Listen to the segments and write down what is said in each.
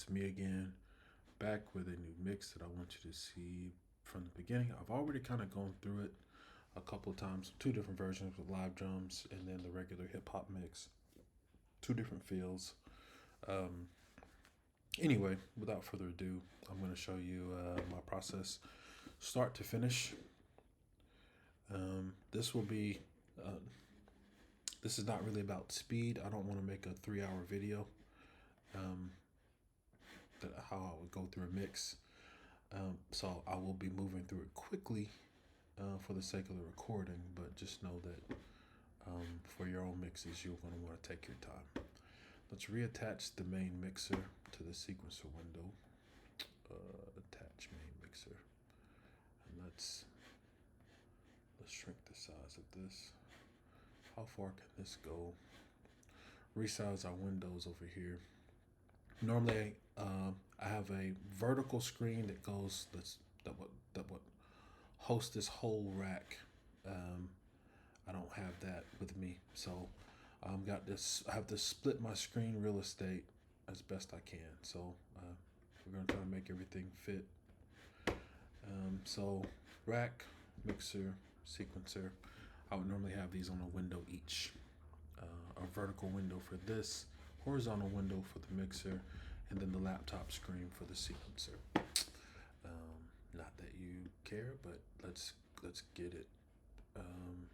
It's me again, back with a new mix that I want you to see from the beginning. I've already kind of gone through it a couple of times, two different versions with live drums and then the regular hip hop mix, two different feels. Um, anyway, without further ado, I'm going to show you my process start to finish. This will be, uh, this is not really about speed. I don't want to make a 3 hour video. Um, that how I would go through a mix. So I will be moving through it quickly for the sake of the recording, but just know that for your own mixes, you're going to want to take your time. Let's reattach the main mixer to the sequencer window. Attach main mixer, and let's shrink the size of this. How far can this go? Resize our windows over here. Normally, I have a vertical screen that goes that would host this whole rack. Um, I don't have that with me, so got this. I have to split my screen real estate as best I can. So we're gonna try to make everything fit. So rack, mixer, sequencer. I would normally have these on a window each. A vertical window for this, horizontal window for the mixer, and then the laptop screen for the sequencer. Not that you care, but let's get it. Um,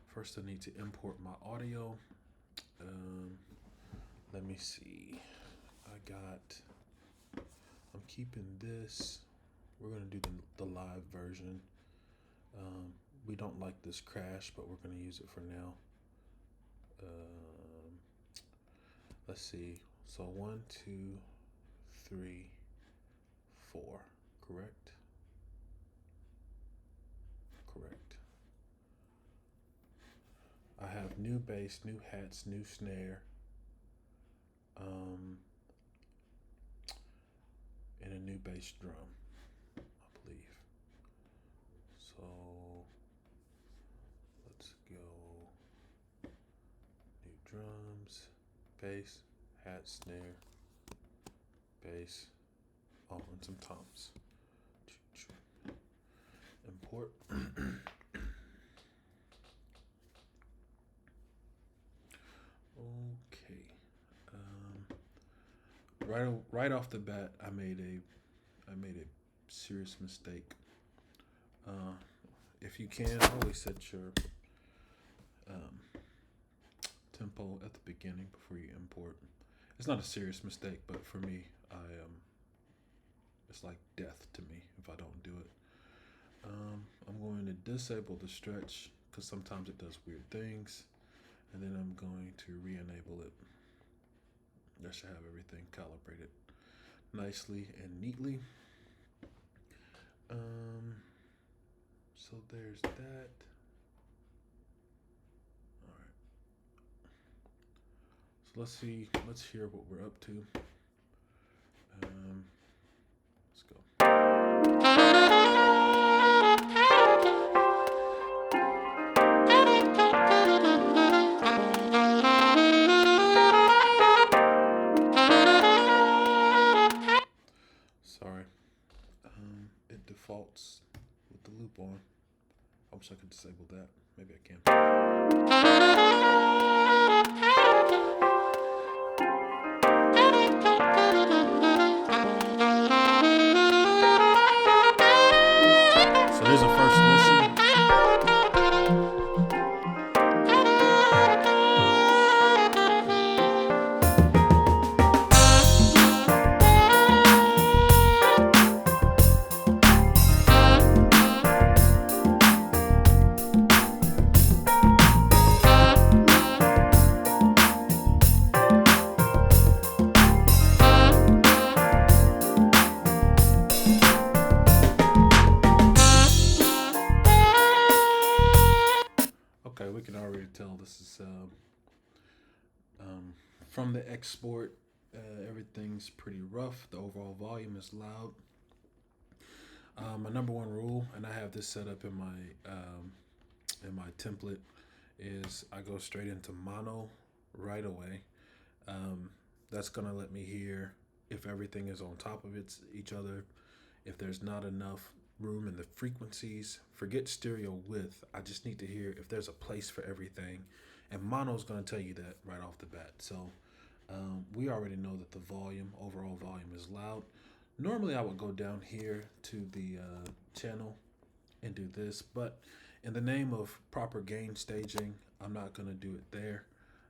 First, I need to import my audio. Um, Let me see. I'm keeping this. We're gonna do the live version. We don't like this crash, but we're gonna use it for now. Um, let's see. So 1, 2, 3, 4. Correct. Correct. I have new bass, new hats, new snare, um, and a new bass drum, I believe. So let's go. New drums, bass, hat, snare, bass, oh, and some toms. Import. Okay. Right off the bat, I made a serious mistake. Uh, if you can, always set your um, tempo at the beginning before you import. It's not a serious mistake, but for me, it's like death to me if I don't do it. I'm going to disable the stretch because sometimes it does weird things, and then I'm going to re-enable it. That should have everything calibrated nicely and neatly. So there's that. All right. So let's hear what we're up to. Let's go. Sorry. It defaults with the loop on. I wish I could disable that. Maybe I can. So here's a first listen. Okay, we can already tell this is um, from the export. Everything's pretty rough. The overall volume is loud. My number one rule, and I have this set up in my template, is I go straight into mono right away. Um, That's gonna let me hear if everything is on top of each other, if there's not enough room in the frequencies. Forget stereo width. I just need to hear if there's a place for everything. And mono is going to tell you that right off the bat. So we already know that the volume, overall volume, is loud. Normally, I would go down here to the channel and do this, but in the name of proper gain staging, I'm not going to do it there.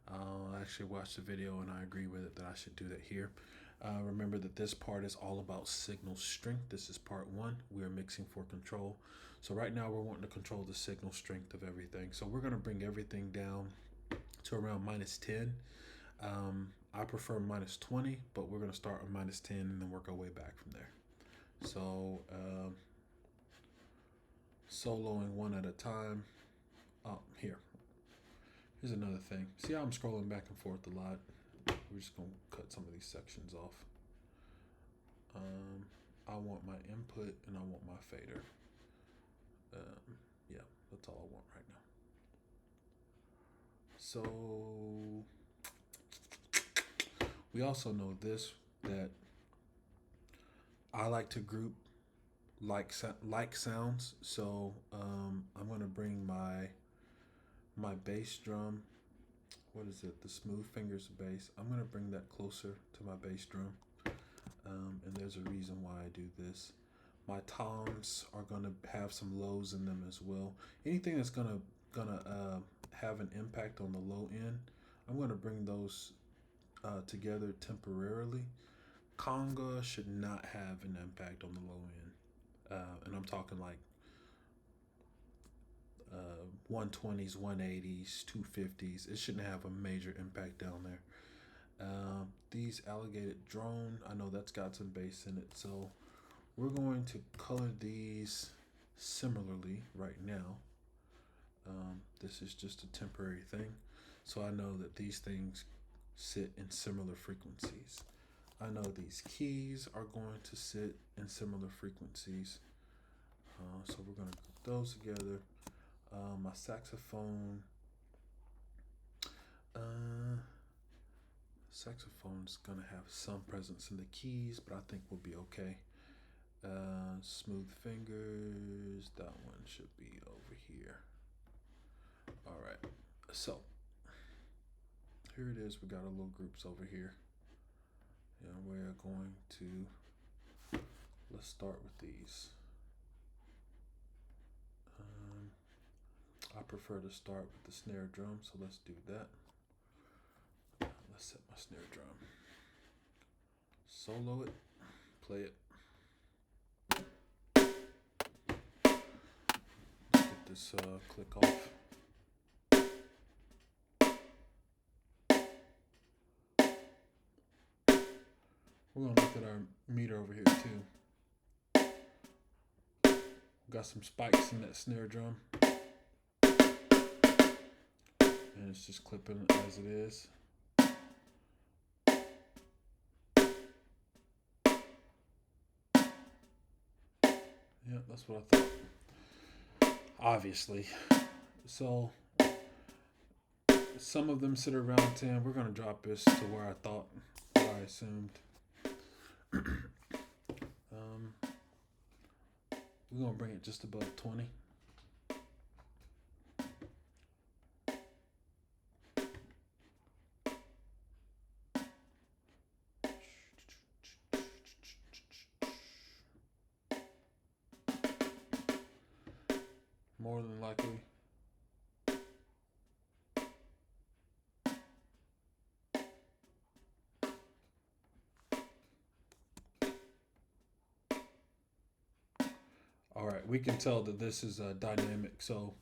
I actually watched the video and I agree with it that I should do that here. Remember that this part is all about signal strength. This is part one. We are mixing for control. So right now we're wanting to control the signal strength of everything. So we're going to bring everything down to around -10. I prefer -20, but we're going to start with -10 and then work our way back from there. So soloing one at a time. Oh, here's another thing. See how I'm scrolling back and forth a lot? We're just going to cut some of these sections off. I want my input and I want my fader. Yeah, that's all I want right now. So we also know this, that I like to group like sounds. So I'm going to bring my bass drum. What is it? The Smooth Fingers bass. I'm going to bring that closer to my bass drum. And there's a reason why I do this. My toms are going to have some lows in them as well. Anything that's going to have an impact on the low end, I'm going to bring those together temporarily. Conga should not have an impact on the low end. And I'm talking like 120s, 180s, 250s. It shouldn't have a major impact down there. These alligator drone, I know that's got some bass in it, so we're going to color these similarly right now. This is just a temporary thing, so I know that these things sit in similar frequencies. I know these keys are going to sit in similar frequencies, so we're going to group those together. My saxophone, saxophone's gonna have some presence in the keys, but I think we'll be okay. Smooth Fingers, that one should be over here. All right, so here it is. We got our little groups over here, and we're going to, let's start with these. I prefer to start with the snare drum, so let's do that. Let's set my snare drum. Solo it, play it. Let's get this click off. We're gonna look at our meter over here too. Got some spikes in that snare drum. And it's just clipping as it is. Yeah, that's what I thought. Obviously. So some of them sit around 10. We're gonna drop this to where I thought, where I assumed. We're gonna bring it just above 20. More than likely. All right, we can tell that this is dynamic, so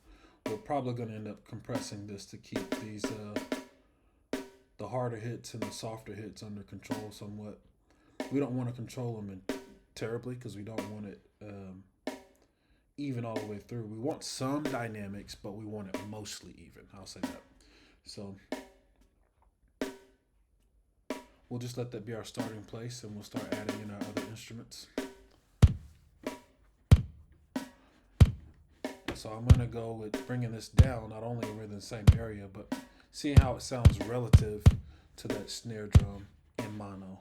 we're probably going to end up compressing this to keep these the harder hits and the softer hits under control somewhat. We don't want to control them terribly because we don't want it even all the way through. We want some dynamics, but we want it mostly even. I'll say that. So we'll just let that be our starting place, and we'll start adding in our other instruments. So I'm going to go with bringing this down. Not only are we in the same area, but seeing how it sounds relative to that snare drum in mono.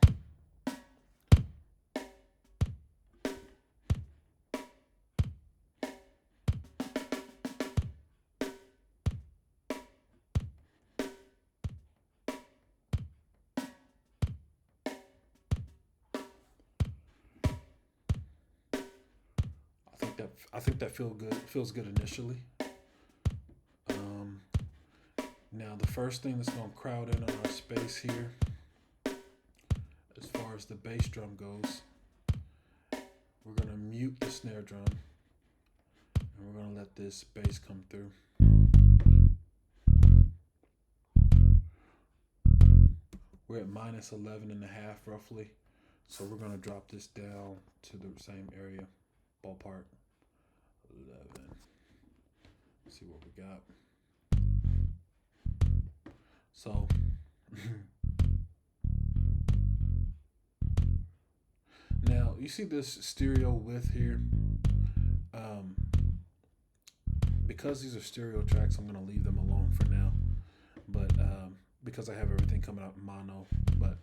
I think that feels good initially. Um, Now the first thing that's gonna crowd in on our space here, as far as the bass drum goes, we're gonna mute the snare drum and we're gonna let this bass come through. We're at minus 11 and a half roughly, so we're gonna drop this down to the same area, ballpark 11. Let's see what we got. So now you see this stereo width here. Um, because these are stereo tracks, I'm gonna leave them alone for now. But because I have everything coming out mono, but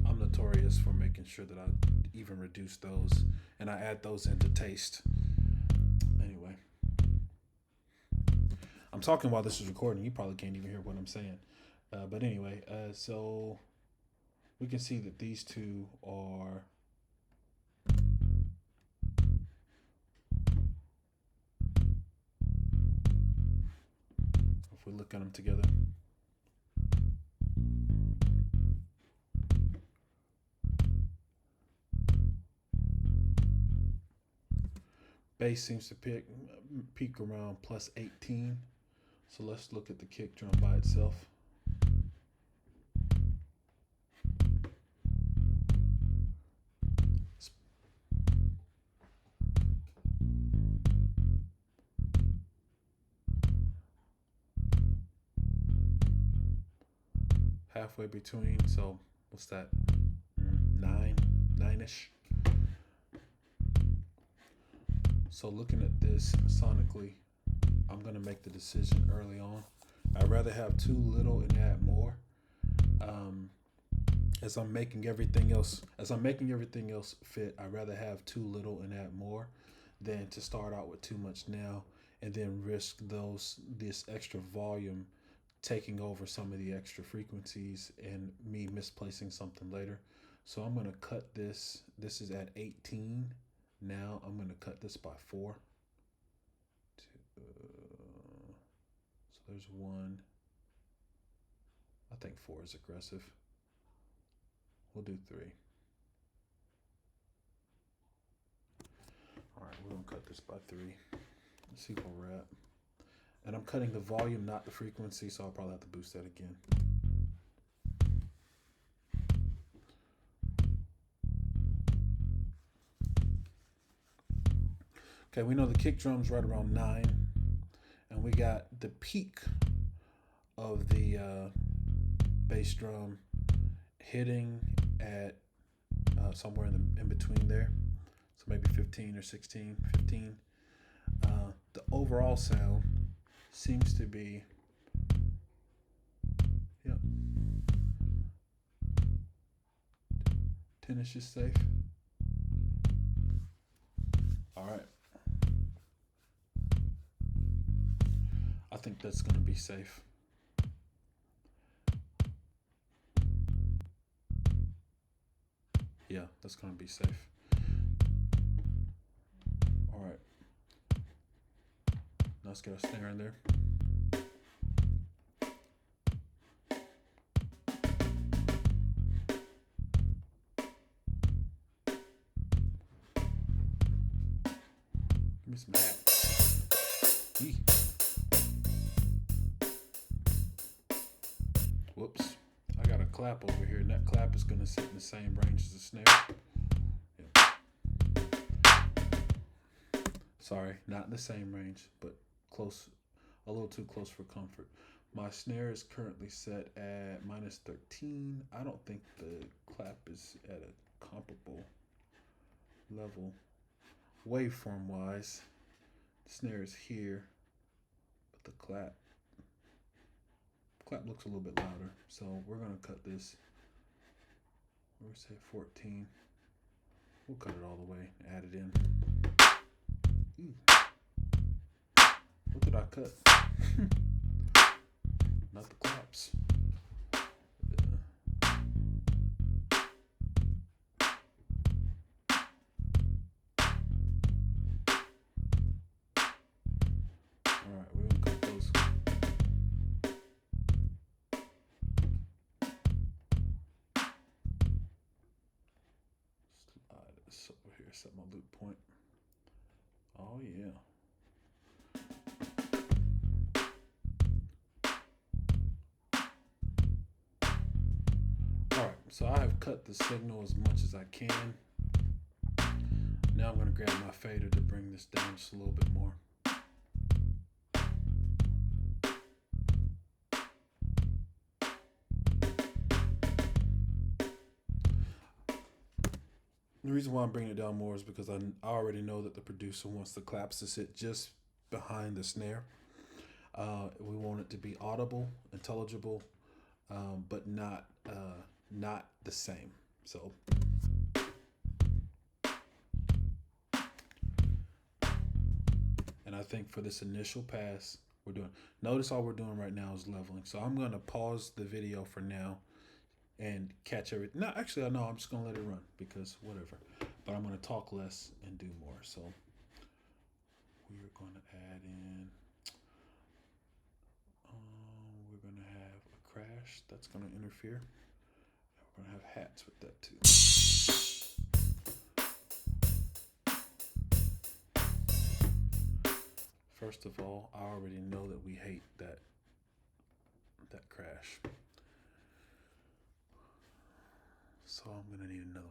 I'm notorious for making sure that I even reduce those and I add those into taste. Anyway, I'm talking while this is recording. You probably can't even hear what I'm saying. But anyway, so we can see that these two are if we look at them together. Bass seems to peak around plus 18. So let's look at the kick drum by itself. Halfway between, so what's that? Nine-ish. So looking at this sonically, I'm gonna make the decision early on. I'd rather have too little and add more. As I'm making everything else fit, I'd rather have too little and add more than to start out with too much now and then risk this extra volume taking over some of the extra frequencies and me misplacing something later. So I'm gonna cut this. This is at 18. Now I'm gonna cut this by 4. So there's 1. I think 4 is aggressive. We'll do 3. All right, we're gonna cut this by 3. Let's see where we're at. And I'm cutting the volume, not the frequency, so I'll probably have to boost that again. Okay, we know the kick drum's right around 9, and we got the peak of the bass drum hitting at somewhere in between there, so maybe 15 or 16, 15. The overall sound seems to be, yep, 10-ish is safe. All right. I think that's going to be safe. Yeah, that's going to be safe. All right. Now let's get a snare in there. Give me some hat. Whoops. I got a clap over here, and that clap is going to sit in the same range as the snare. Yeah. Sorry, not in the same range, but close, a little too close for comfort. My snare is currently set at minus 13. I don't think the clap is at a comparable level waveform wise. The snare is here, but the clap looks a little bit louder. So we're gonna cut this we'll say 14. We'll cut it all the way, add it in. Ooh. What did I cut? Not the claps. Alright, we're gonna cut those. Slide this over here, set my loop point. Oh yeah. Alright, so I have cut the signal as much as I can. Now I'm going to grab my fader to bring this down just a little bit more. The reason why I'm bringing it down more is because I already know that the producer wants the claps to sit just behind the snare. We want it to be audible, intelligible, but not the same. So and I think for this initial pass, notice all we're doing right now is leveling. So I'm going to pause the video for now and catch everything. No, actually, no, I'm just going to let it run because whatever. But I'm going to talk less and do more. So we're going to add in, we're going to have a crash that's going to interfere. And we're going to have hats with that too. First of all, I already know that we hate that crash. So I'm gonna need another one.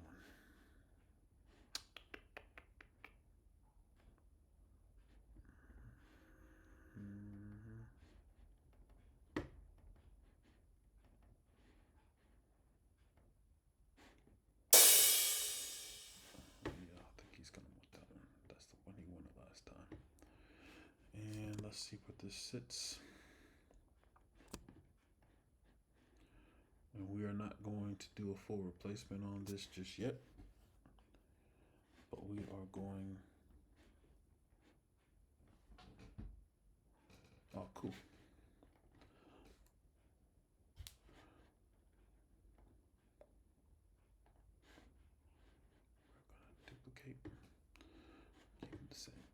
Yeah, I think he's gonna want that one. That's the one he wanted last time. And let's see what this sits. And we are not going to do a full replacement on this just yet, but we are going. Oh, cool. We're gonna duplicate, keep it the same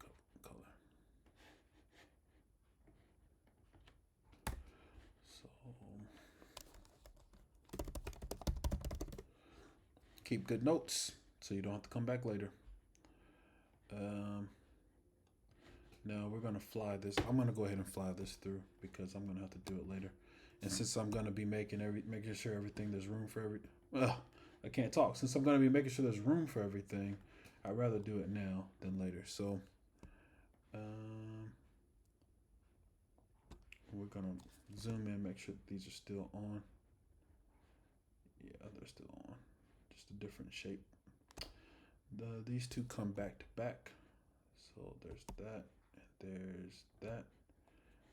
color. So keep good notes so you don't have to come back later. Now we're gonna fly this. I'm gonna go ahead and fly this through because I'm gonna have to do it later. And since I'm gonna be making sure everything there's room for I can't talk. Since I'm gonna be making sure there's room for everything, I'd rather do it now than later. So we're gonna zoom in, make sure that these are still on. Yeah, they're still on. Just a different shape. These two come back to back. So there's that, and there's that,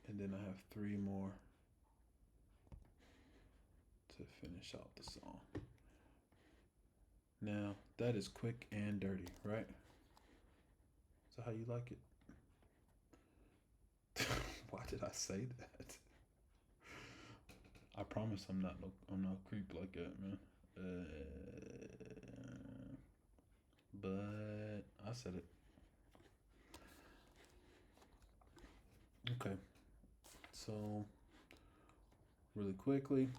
and then I have 3 more to finish out the song. Now that is quick and dirty, right? Is that how you like it? Why did I say that? I promise I'm not creep like that, man. But I said it. Okay. So really quickly.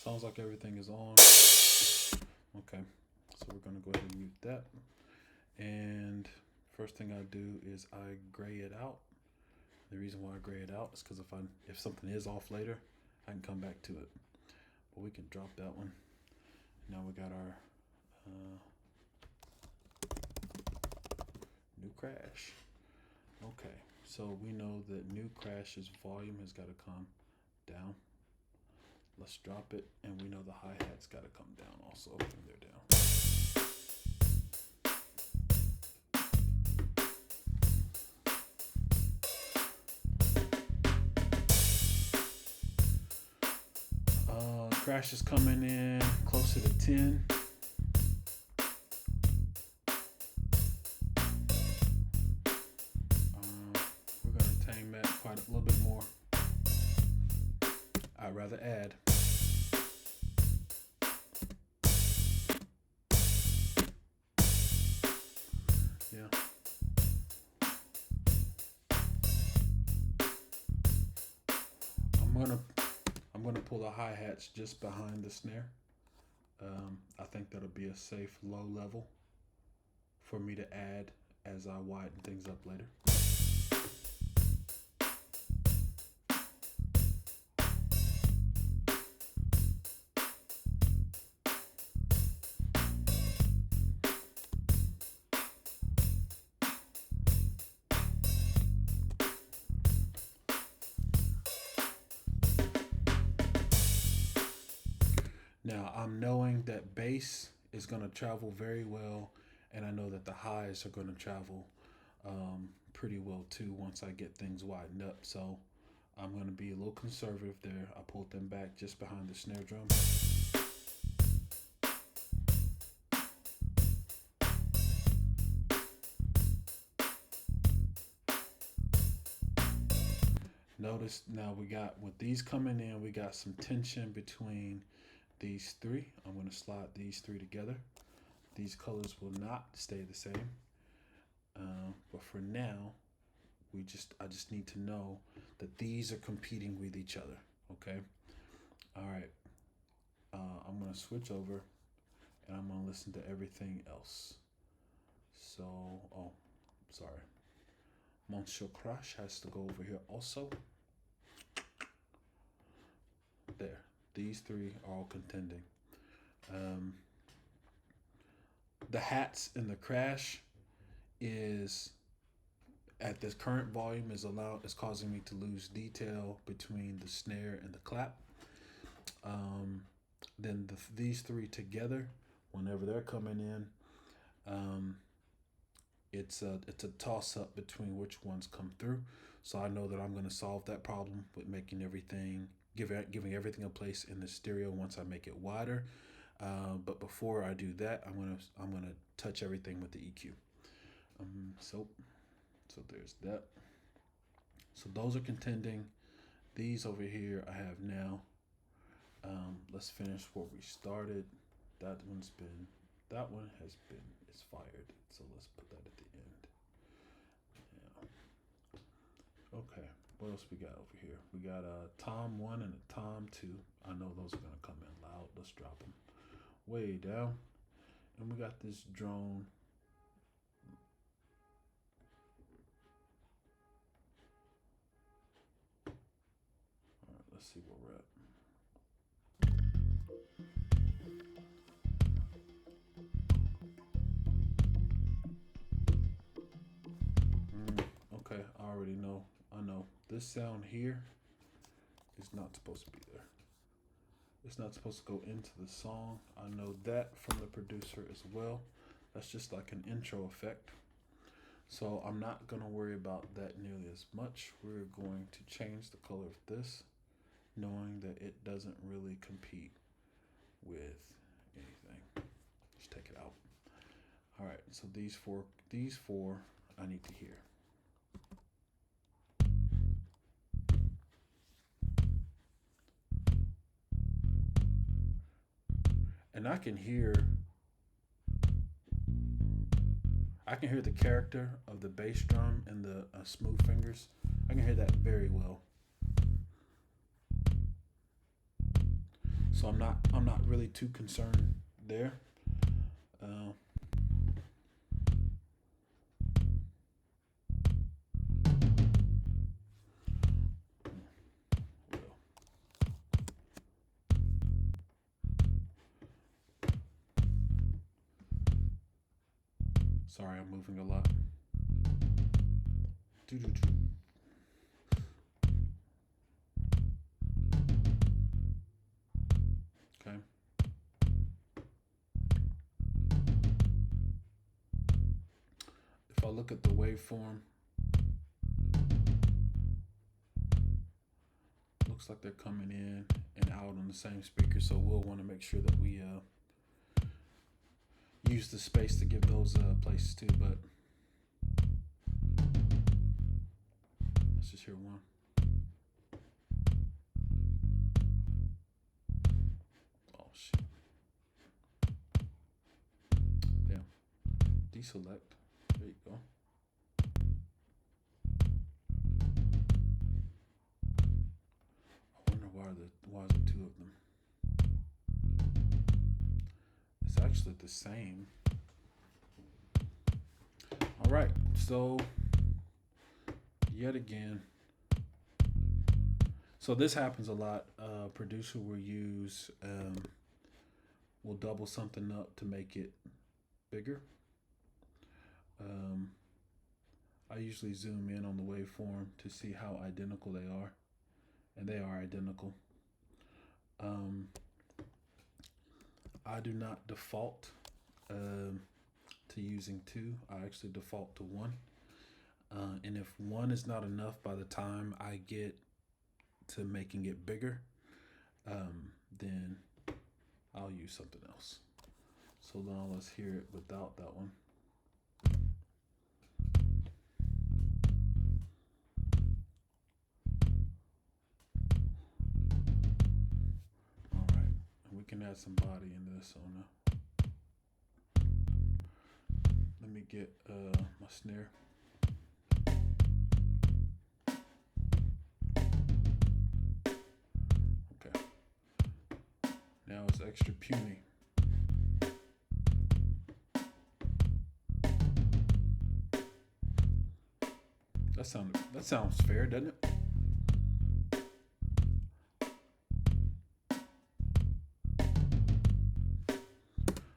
Sounds like everything is on. Okay. So we're gonna go ahead and mute that. And first thing I do is I gray it out. The reason why I gray it out is because if something is off later, I can come back to it. But we can drop that one. Now we got our new crash. Okay, so we know that new crash's volume has got to come down. Let's drop it, and we know the hi-hat's got to come down also, and they're down. Crash is coming in closer to 10. We're going to tame that quite a little bit more. I'd rather add. Yeah. I'm gonna pull the hi-hats just behind the snare. I think that'll be a safe low level for me to add as I widen things up later. Now I'm knowing that bass is going to travel very well, and I know that the highs are going to travel pretty well too once I get things widened up. So I'm going to be a little conservative there. I pulled them back just behind the snare drum. Notice now we got, with these coming in, we got some tension between these three. I'm going to slide these three together. These colors will not stay the same. But for now, I just need to know that these are competing with each other. Okay. All right. I'm going to switch over and I'm going to listen to everything else. So, oh, sorry. Monsieur Crash has to go over here also. There. These three are all contending. The hats in the Crash is at this current volume is causing me to lose detail between the snare and the clap. Then these three together, whenever they're coming in, it's a toss up between which ones come through. So I know that I'm going to solve that problem with making everything giving everything a place in the stereo once I make it wider. But before I do that, I'm gonna touch everything with the EQ. So there's that. So those are contending. These over here I have now. Let's finish where we started. That one is fired. So let's put that at the end. Yeah. Okay. What else we got over here? We got a Tom 1 and a Tom 2. I know those are gonna come in loud. Let's drop them way down. And we got this drone. All right, let's see where we're at. Okay, I already know. I know. This sound here is not supposed to be there. It's not supposed to go into the song. I know that from the producer as well. That's just like an intro effect. So I'm not going to worry about that nearly as much. We're going to change the color of this, knowing that it doesn't really compete with anything. Just take it out. All right, so these four I need to hear. And I can hear the character of the bass drum and the smooth fingers. I can hear that very well. So I'm not really too concerned there. Sorry, I'm moving a lot. Okay. If I look at the waveform, looks like they're coming in and out on the same speaker, so we'll want to make sure that we use the space to give those places too. But let's just hear one. Oh shit! Damn. Deselect. There you go. I wonder why is there two of them? It's actually the same. All right, so yet again, so this happens a lot. Producer will use will double something up to make it bigger. Um, I usually zoom in on the waveform to see how identical they are, and they are identical. Um, I do not default to using two. I actually default to one. And if one is not enough by the time I get to making it bigger, then I'll use something else. So now let's hear it without that one. All right, and we can add some body in this on the. Let me get my snare. Okay. Now it's extra puny. That sounds fair, doesn't it?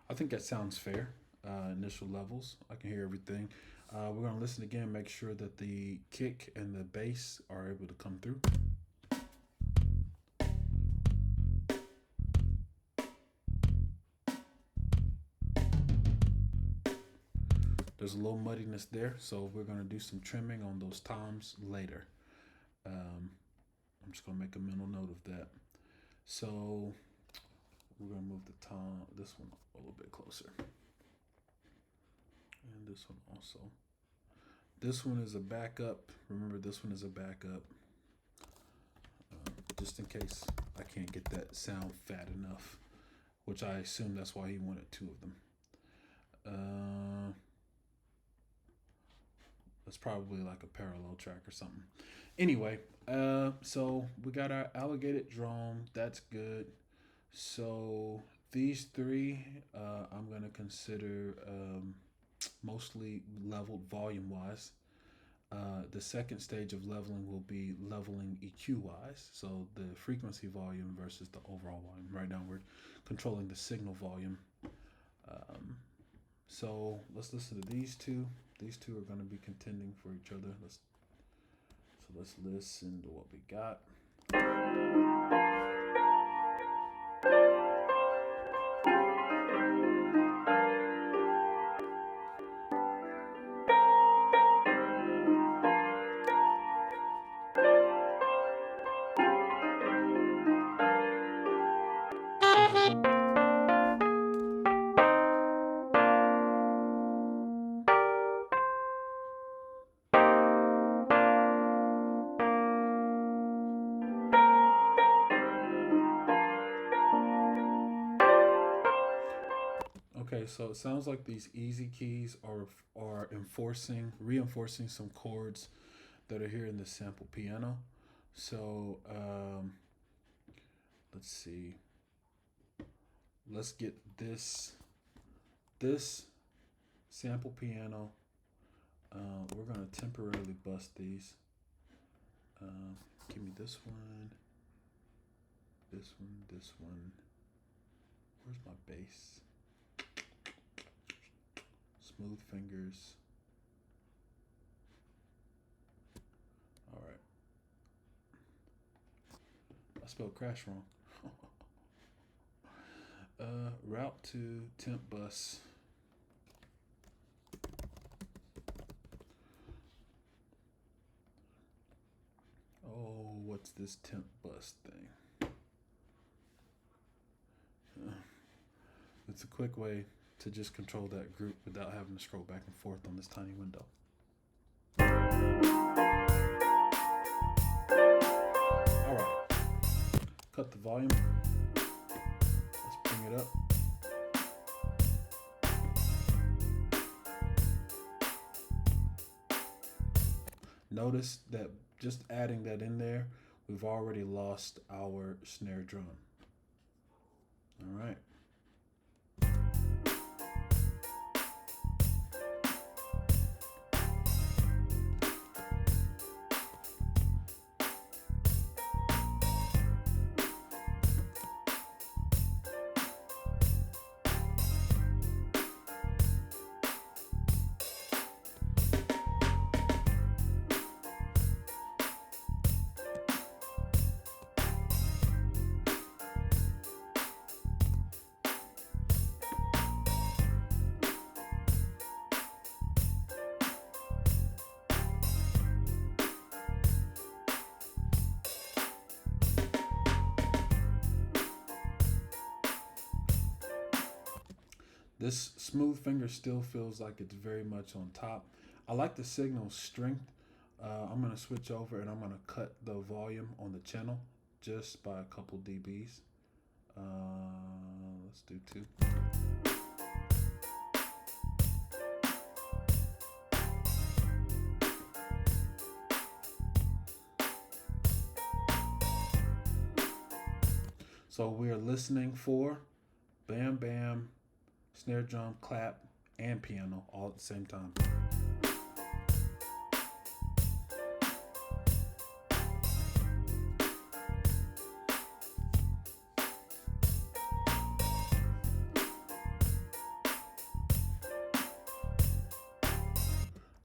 I think that sounds fair. Initial levels, I can hear everything. We're gonna listen again, make sure that the kick and the bass are able to come through. There's a little muddiness there, so we're gonna do some trimming on those toms later. I'm just gonna make a mental note of that. So we're gonna move the tom, this one a little bit closer, and this one also. This one is a backup. Remember, this one is a backup, just in case I can't get that sound fat enough, which I assume that's why he wanted two of them. That's probably like a parallel track or something. Anyway, so we got our alligator drum. That's good. So these three, I'm gonna consider mostly leveled volume wise. The second stage of leveling will be leveling EQ wise, so the frequency volume versus the overall volume. Right now, we're controlling the signal volume. So let's listen to these two. These two are going to be contending for each other. Let's listen to what we got. Okay, so it sounds like these easy keys are reinforcing some chords that are here in the sample piano. So let's see. Let's get this sample piano. We're gonna temporarily bust these. Give me this one, this one, this one. Where's my bass? Smooth fingers. All right. I spelled crash wrong. Route to temp bus. Oh, what's this temp bus thing? It's a quick way to just control that group without having to scroll back and forth on this tiny window. All right, cut the volume. Let's bring it up. Notice that just adding that in there, we've already lost our snare drum. All right. This smooth finger still feels like it's very much on top. I like the signal strength. I'm going to switch over and I'm going to cut the volume on the channel just by a couple dBs. Let's do 2. So we're listening for bam bam, snare drum, clap, and piano all at the same time.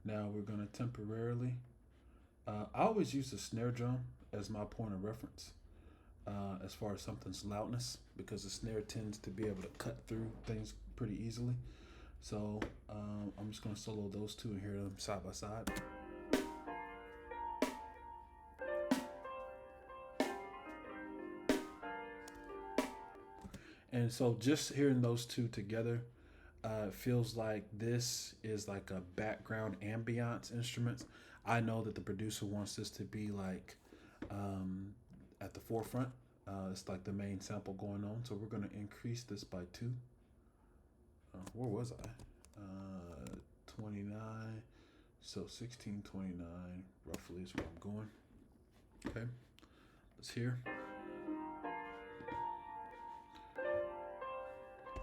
Now we're going to temporarily, I always use the snare drum as my point of reference as far as something's loudness, because the snare tends to be able to cut through things pretty easily. So I'm just going to solo those two and hear them side by side. And so just hearing those two together, it feels like this is like a background ambiance instrument. I know that the producer wants this to be like at the forefront. It's like the main sample going on. So we're going to increase this by 2. Where was I? 29. So 1629 roughly is where I'm going. Okay. Let's hear.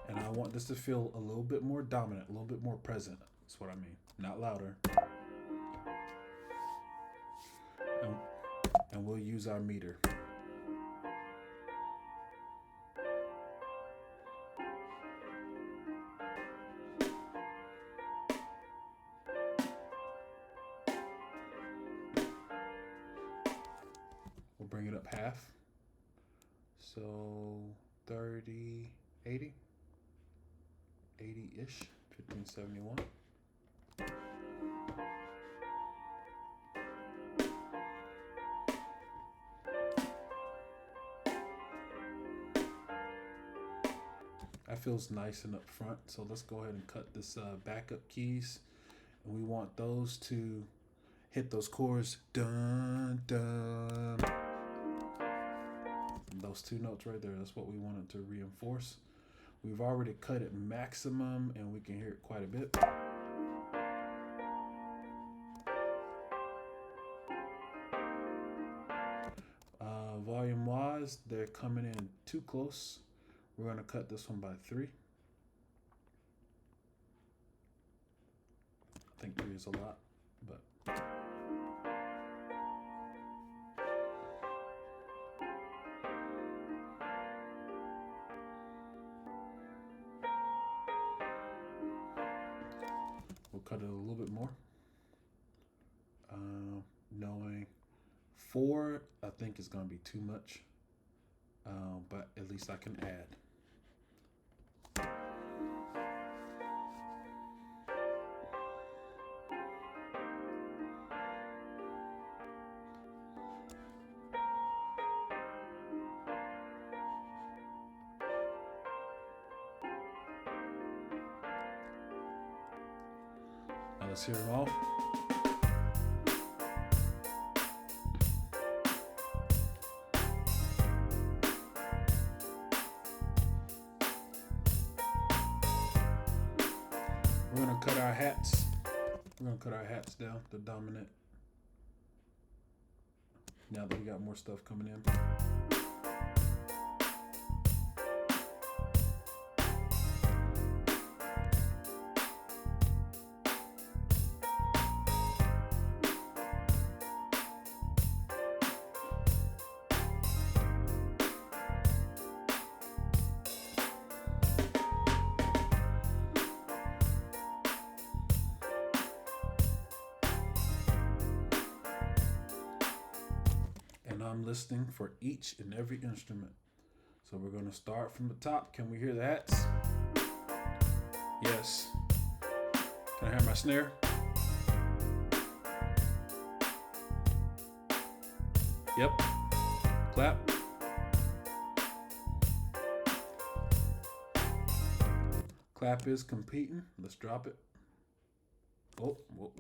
And I want this to feel a little bit more dominant, a little bit more present. That's what I mean. Not louder. And we'll use our meter. We'll bring it up half. So 30, 80. 80-ish, 1571. That feels nice and up front. So let's go ahead and cut this backup keys. And we want those to hit those chords. Dun, dun. And those 2 notes right there, that's what we wanted to reinforce. We've already cut it maximum and we can hear it quite a bit. Volume wise, they're coming in too close. We're going to cut this one by 3. I think 3 is a lot, but we'll cut it a little bit more. Knowing 4, I think is going to be too much, but at least I can add. let's hear them all. We're gonna cut our hats. We're gonna cut our hats down to dominant. Now that we got more stuff coming in. I'm listening for each and every instrument. So we're going to start from the top. Can we hear the hats? Yes. Can I hear my snare? Yep. Clap. Clap is competing. Let's drop it. Oh, wait.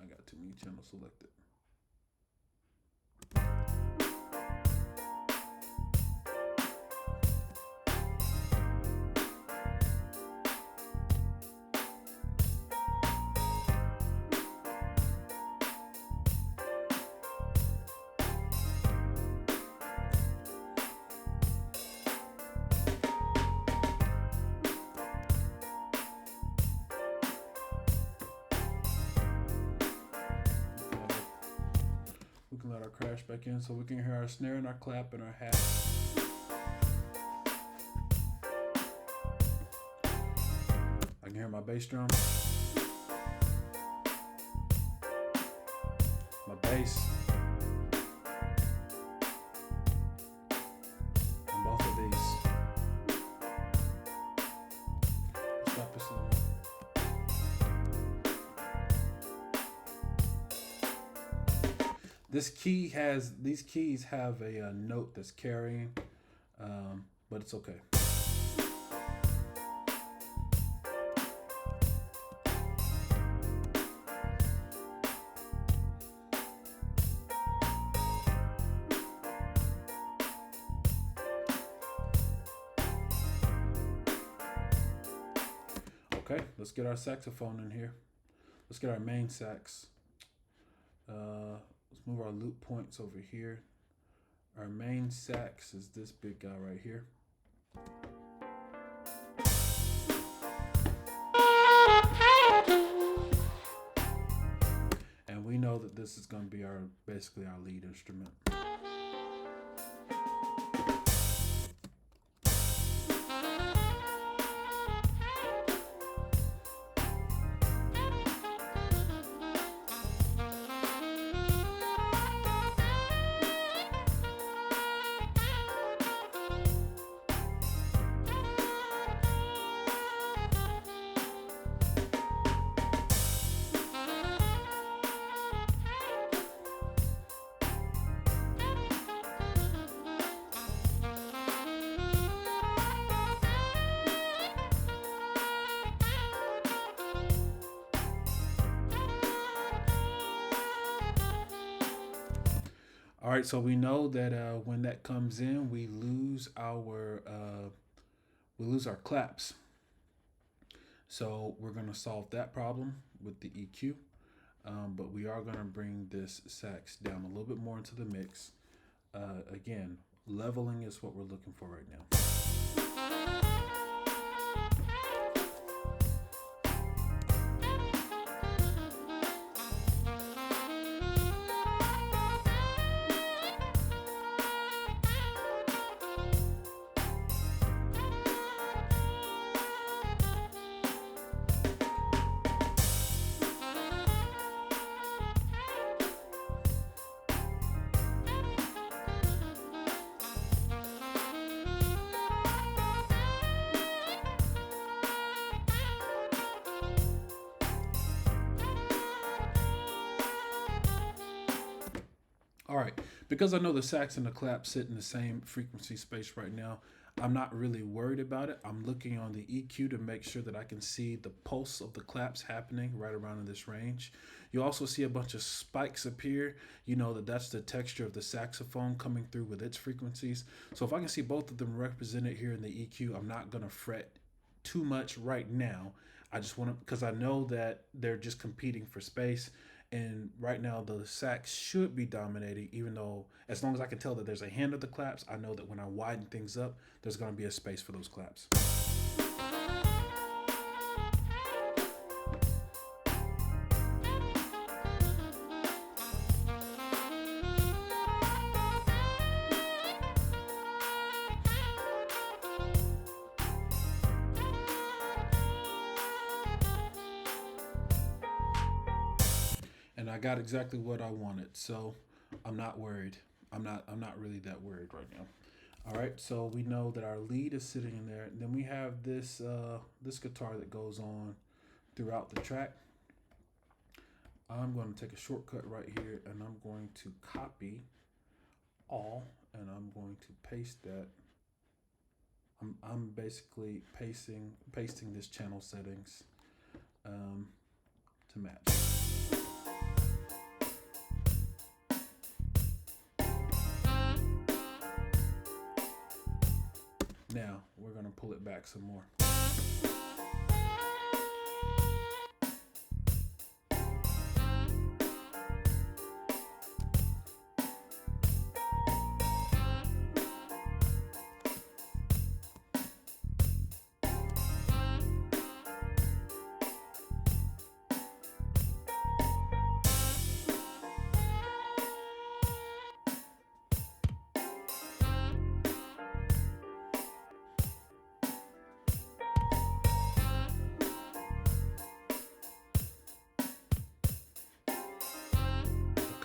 I got too many channels selected. We can let our crash back in so we can hear our snare and our clap and our hat. I can hear my bass drum. My bass. And both of these. Stop this a little. These keys have a note that's carrying, but it's okay. Okay, let's get our saxophone in here. Let's get our main sax. Let's move our loop points over here. Our main sax is this big guy right here. And we know that this is going to be basically our lead instrument. All right, so we know that when that comes in, we lose our claps. So we're going to solve that problem with the EQ, but we are going to bring this sax down a little bit more into the mix. Again, leveling is what we're looking for right now. All right, because I know the sax and the clap sit in the same frequency space right now, I'm not really worried about it. I'm looking on the EQ to make sure that I can see the pulse of the claps happening right around in this range. You also see a bunch of spikes appear. You know that that's the texture of the saxophone coming through with its frequencies. So if I can see both of them represented here in the EQ, I'm not going to fret too much right now. I just want to, because I know that they're just competing for space. And right now, the sax should be dominating, even though, as long as I can tell that there's a hand of the claps, I know that when I widen things up, there's going to be a space for those claps. And I got exactly what I wanted, so I'm not worried. I'm not really that worried right now. All right, so we know that our lead is sitting in there. And then we have this guitar that goes on throughout the track. I'm going to take a shortcut right here, and I'm going to copy all, and I'm going to paste that. I'm basically pasting this channel settings to match. Now we're going to pull it back some more.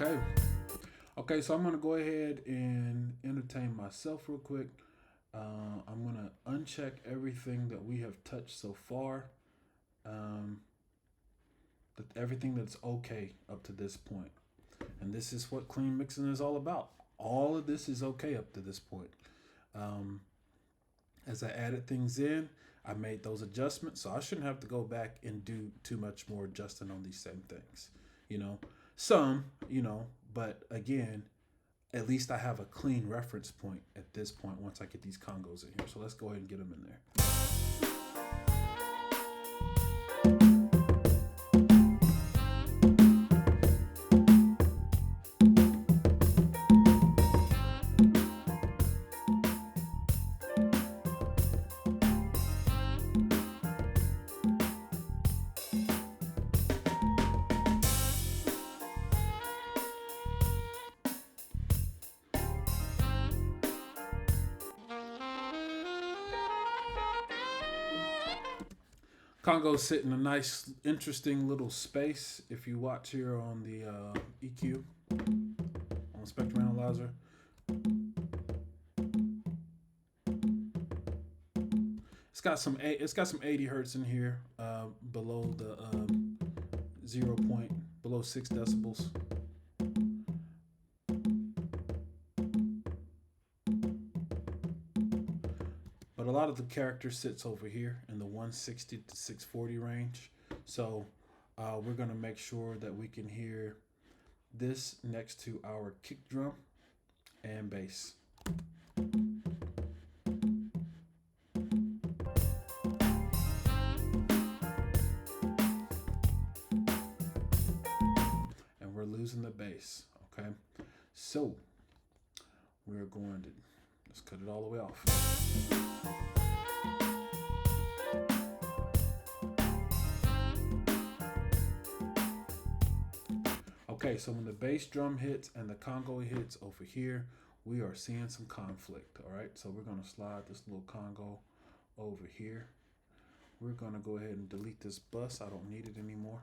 Okay. Okay, so I'm gonna go ahead and entertain myself real quick. I'm gonna uncheck everything that we have touched so far. Um, everything that's okay up to this point, and this is what clean mixing is all about. All of this is okay up to this point. Um, as I added things in, I made those adjustments, so I shouldn't have to go back and do too much more adjusting on these same things. You know, some, but again, at least I have a clean reference point at this point once I get these congos in here. So let's go ahead and get them in there. Congos sit in a nice, interesting little space. If you watch here on the EQ, on the spectrum analyzer, it's got some 80 hertz in here, below the 0 point, below 6 decibels. But a lot of the character sits over here in the 160 to 640 range. So we're going to make sure that we can hear this next to our kick drum and bass. And we're losing the bass, okay? So we're going to, let's cut it all the way off. Okay, so when the bass drum hits and the congo hits over here, we are seeing some conflict, all right? So we're gonna slide this little congo over here. We're gonna go ahead and delete this bus. I don't need it anymore.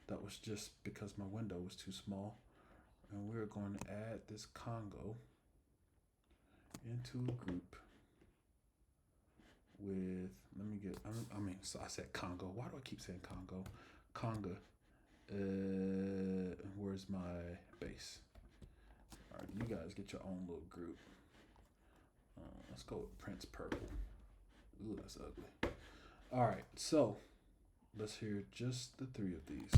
That was just because my window was too small. And we're going to add this congo into a group with, so I said Congo. Why do I keep saying Congo? Conga. Where's my bass? All right, you guys get your own little group. Let's go with Prince Purple. Ooh, that's ugly. All right, so let's hear just the three of these.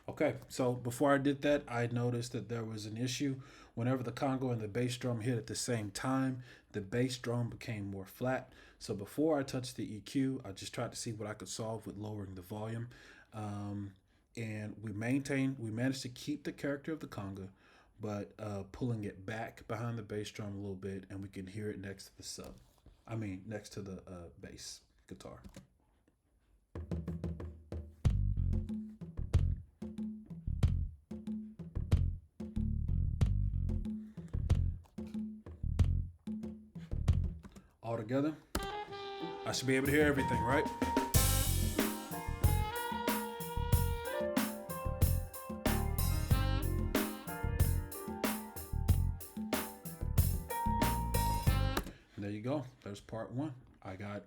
Okay, so before I did that, I noticed that there was an issue. Whenever the conga and the bass drum hit at the same time, the bass drum became more flat. So before I touched the EQ, I just tried to see what I could solve with lowering the volume. Um, and we managed to keep the character of the conga, but pulling it back behind the bass drum a little bit, and we can hear it next to the sub. I mean, next to the bass guitar. All together, I should be able to hear everything, right? There you go. There's part one. I got,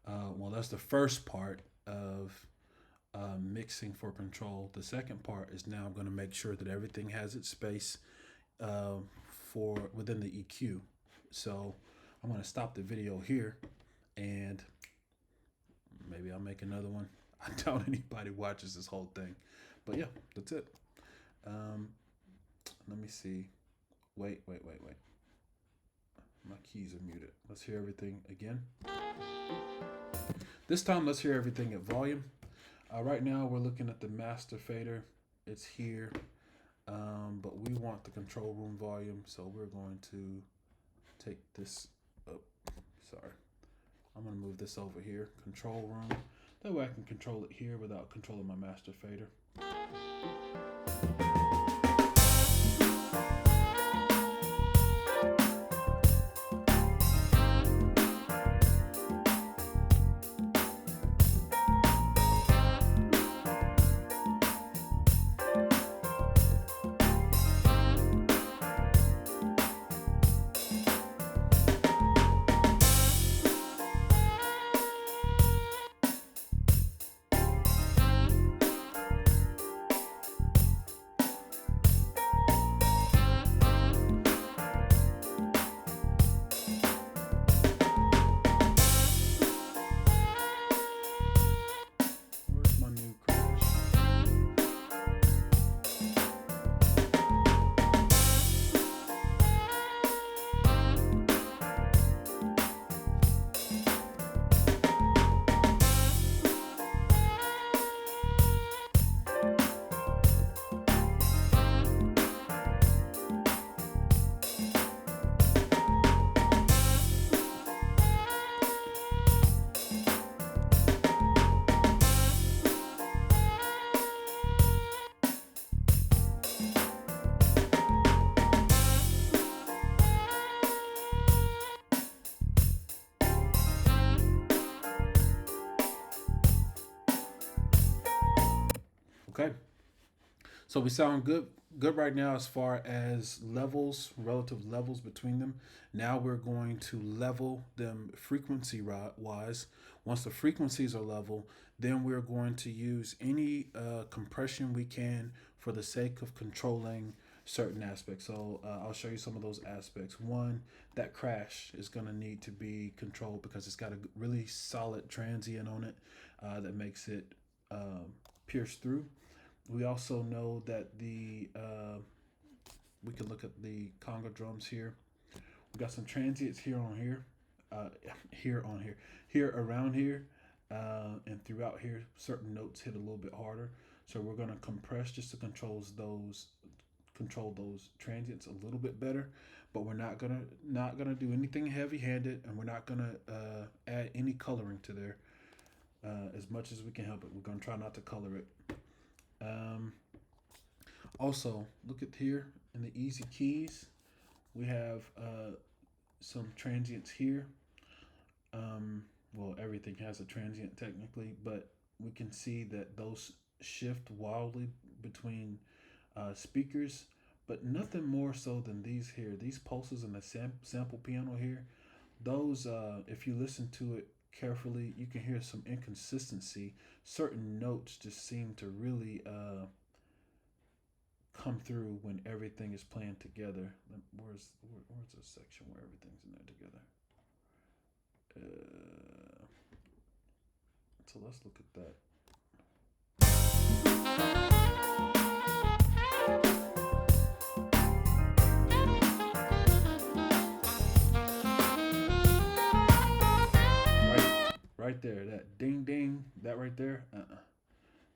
well, that's the first part of mixing for control. The second part is now I'm going to make sure that everything has its space uh, for within the EQ. So I'm going to stop the video here and maybe I'll make another one. I doubt anybody watches this whole thing. But yeah, that's it. Um, Let me see. Wait. My keys are muted. Let's hear everything again. This time, let's hear everything at volume. Right now, we're looking at the master fader. It's here, but we want the control room volume, so we're going to take this up. Sorry. I'm going to move this over here. Control room. That way I can control it here without controlling my master fader. Where's my new crash? Okay. So we sound good right now as far as levels, relative levels between them. Now we're going to level them frequency wise. Once the frequencies are level, then we're going to use any compression we can for the sake of controlling certain aspects. So I'll show you some of those aspects. One, that crash is going to need to be controlled because it's got a really solid transient on it that makes it pierce through. We also know that we can look at the conga drums here. We got some transients uh, here around here, and throughout here. Certain notes hit a little bit harder, so we're gonna compress just to control those transients a little bit better. but we're not gonna do anything heavy-handed, and we're not gonna add any coloring to there. As much as we can help it, we're gonna try not to color it. Um, Also, look at here in the easy keys, we have some transients here. Well, everything has a transient technically, but we can see that those shift wildly between speakers, but nothing more so than these here. These pulses in the sample piano here, those, if you listen to it carefully, you can hear some inconsistency. Certain notes just seem to really come through when everything is playing together. Where's the section where everything's in there together? So let's look at that. Right there, that ding ding, that right there.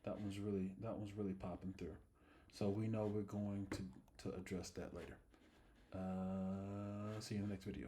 That one's really popping through. So we know we're going to address that later. See you in the next video.